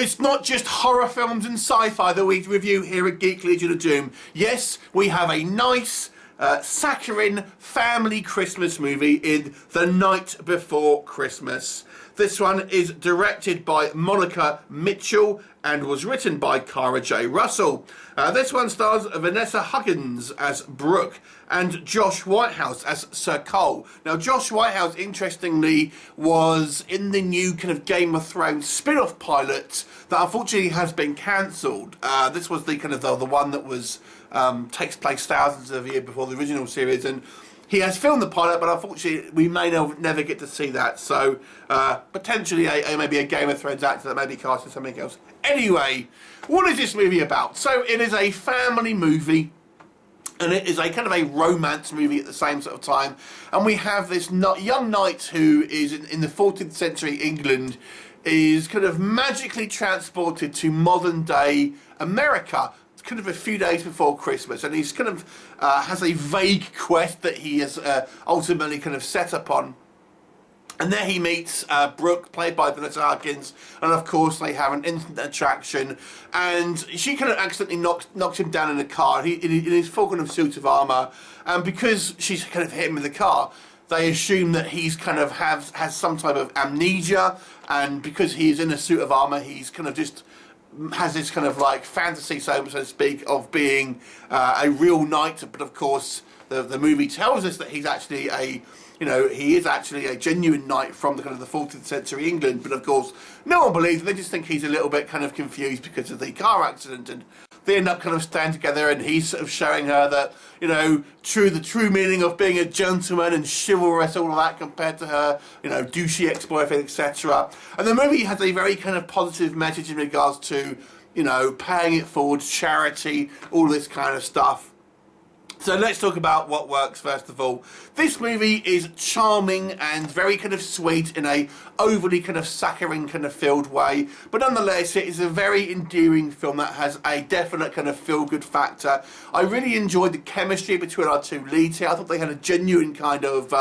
It's not just horror films and sci-fi that we review here at Geek Legion of Doom. Yes, we have a nice, saccharine family Christmas movie in The Night Before Christmas. This one is directed by Monica Mitchell and was written by Cara J. Russell. This one stars Vanessa Hudgens as Brooke and Josh Whitehouse as Sir Cole. Now, Josh Whitehouse, interestingly, was in the new kind of Game of Thrones spin-off pilot that unfortunately has been cancelled. This was the kind of the one that was takes place thousands of years before the original series, and he has filmed the pilot, but unfortunately we may never get to see that. So potentially maybe a Game of Thrones actor that may be cast in something else. Anyway, what is this movie about? So it is a family movie, and it is a kind of a romance movie at the same sort of time. And we have this young knight who is in the 14th century England, is kind of magically transported to modern day America, kind of a few days before Christmas, and he's kind of has a vague quest that he has ultimately kind of set upon. And there he meets Brooke, played by Vanessa Hudgens, and of course they have an instant attraction, and she kind of accidentally knocks him down in a car in his full kind of suit of armour, and because she's kind of hit him with the car, they assume that he's kind of has some type of amnesia, and because he is in a suit of armour, he's kind of just has this kind of like fantasy, so to speak, of being a real knight. But of course the movie tells us that he's actually he is actually a genuine knight from the kind of the 14th century England. But of course no one believes him. They just think he's a little bit kind of confused because of the car accident, and they end up kind of staying together, and he's sort of showing her that, the true meaning of being a gentleman and chivalrous, all of that, compared to her, douchey ex-boyfriend, etc. And the movie has a very kind of positive message in regards to, paying it forward, charity, all this kind of stuff. So let's talk about what works first of all. This movie is charming and very kind of sweet in a overly kind of saccharine kind of filled way, but nonetheless it is a very endearing film that has a definite kind of feel-good factor. I really enjoyed the chemistry between our two leads here. I thought they had a genuine kind of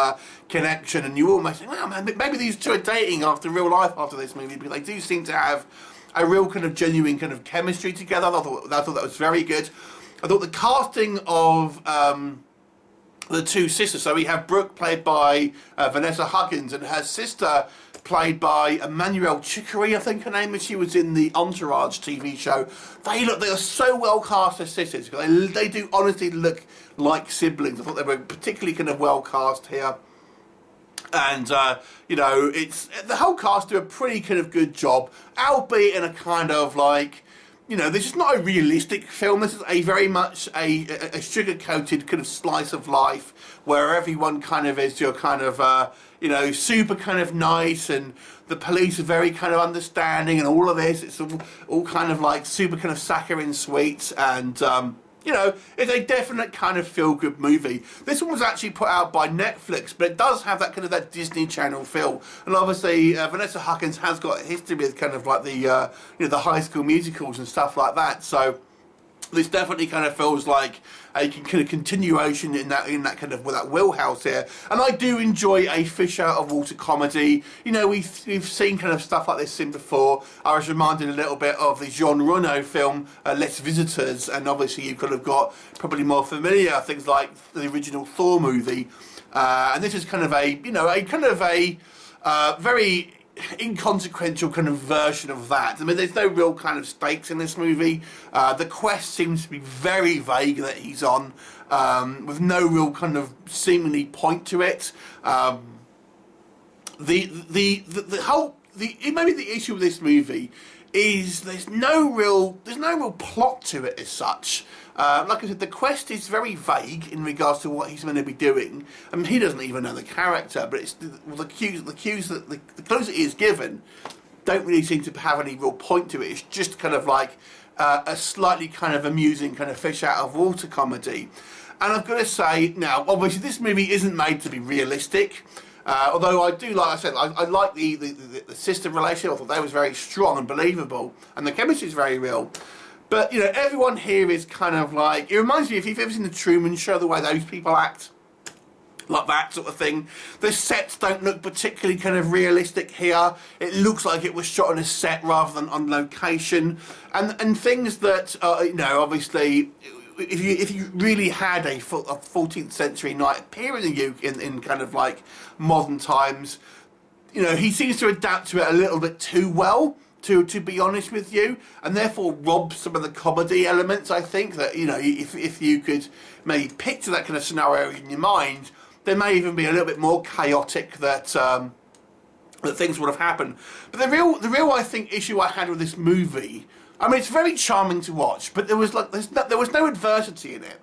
connection, and you almost think, well, man, maybe these two are dating after real life after this movie, because they do seem to have a real kind of genuine kind of chemistry together. I thought that was very good. I thought the casting of the two sisters, so we have Brooke played by Vanessa Hudgens, and her sister played by Emmanuelle Chicory, I think her name is. She was in the Entourage TV show. They are so well cast as sisters. They do honestly look like siblings. I thought they were particularly kind of well cast here. And, it's the whole cast do a pretty kind of good job, albeit in a kind of like, this is not a realistic film. This is a very much a sugar-coated kind of slice of life where everyone kind of is your kind of, super kind of nice, and the police are very kind of understanding, and all of this. It's all kind of like super kind of saccharine sweet, and, it's a definite kind of feel-good movie. This one was actually put out by Netflix, but it does have that kind of that Disney Channel feel. And obviously, Vanessa Hudgens has got a history with kind of like the High School Musicals and stuff like that. So this definitely kind of feels like a kind of continuation in that kind of that wheelhouse here. And I do enjoy a fish out of water comedy. We've seen kind of stuff like this in before. I was reminded a little bit of the Jean Reno film Les Visitors, and obviously you've kind of got probably more familiar things like the original Thor movie. And this is kind of a very inconsequential kind of version of that. I mean, there's no real kind of stakes in this movie. The quest seems to be very vague that he's on, with no real kind of seemingly point to it. Maybe the issue with this movie is there's no real plot to it as such. Like I said, the quest is very vague in regards to what he's going to be doing. I mean, he doesn't even know the character, but it's the clues that he is given don't really seem to have any real point to it. It's just kind of like a slightly kind of amusing kind of fish out of water comedy. And I've got to say, now, obviously this movie isn't made to be realistic. Although I do, like I said, I like the sister relationship. I thought that was very strong and believable, and the chemistry is very real. But, everyone here is kind of like, it reminds me, if you've ever seen The Truman Show, the way those people act, like that sort of thing. The sets don't look particularly kind of realistic here. It looks like it was shot on a set rather than on location, and things that you know, obviously, if you really had a 14th century knight appear in the UK in kind of like modern times, you know, he seems to adapt to it a little bit too well, to be honest with you, and therefore rob some of the comedy elements. I think that, you know, if you could maybe picture that kind of scenario in your mind, there may even be a little bit more chaotic that that things would have happened. But the real I think issue I had with this movie, I mean, it's very charming to watch, but there was no adversity in it.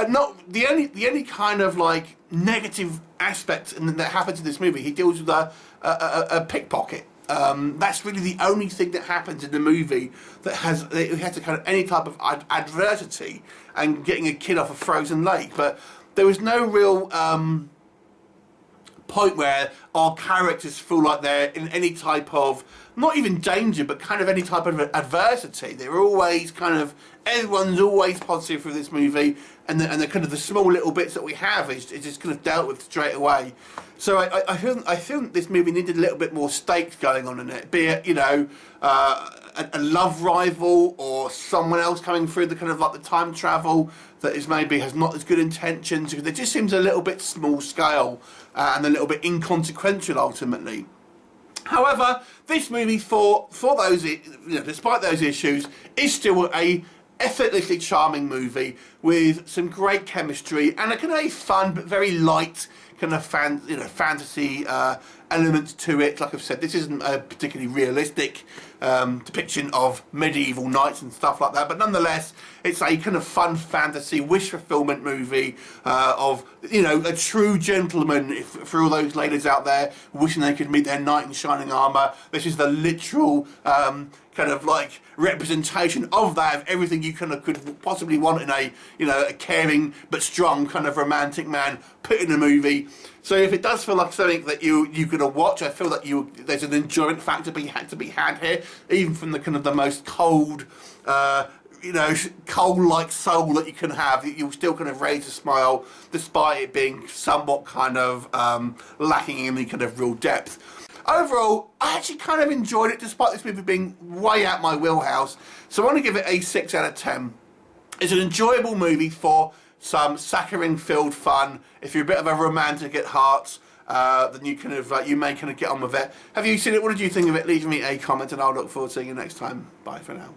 Not the only kind of like negative aspect that happens in this movie. He deals with a pickpocket. That's really the only thing that happens in the movie that has a kind of any type of adversity and getting a kid off a frozen lake. But there was no real point where our characters feel like they're in any type of, not even danger, but kind of any type of adversity. They're always kind of, everyone's always positive for this movie, and the kind of the small little bits that we have is just kind of dealt with straight away. So I feel this movie needed a little bit more stakes going on in it, be it, you know, a love rival or someone else coming through the kind of like the time travel that is maybe has not as good intentions. It just seems a little bit small scale and a little bit inconsequential ultimately. However, this movie, for those, you know, despite those issues, is still a effortlessly charming movie with some great chemistry and a kind of fun but very light kind of fantasy elements to it. Like I've said, this isn't a particularly realistic depiction of medieval knights and stuff like that, but nonetheless, it's a kind of fun fantasy wish fulfillment movie of, you know, a true gentleman. For all those ladies out there wishing they could meet their knight in shining armour, this is the literal kind of like representation of that, of everything you kind of could possibly want in a, you know, a caring but strong kind of romantic man put in a movie. So if it does feel like something that you're gonna watch, I feel that there's an enjoyment factor to be had here, even from the kind of the most cold, you know, coal-like soul that you can have. You'll still kind of raise a smile, despite it being somewhat kind of lacking in any kind of real depth. Overall, I actually kind of enjoyed it, despite this movie being way out my wheelhouse. So I want to give it a 6 out of 10. It's an enjoyable movie for some saccharine-filled fun. If you're a bit of a romantic at heart, then you kind of you may kind of get on with it. Have you seen it? What did you think of it? Leave me a comment, and I'll look forward to seeing you next time. Bye for now.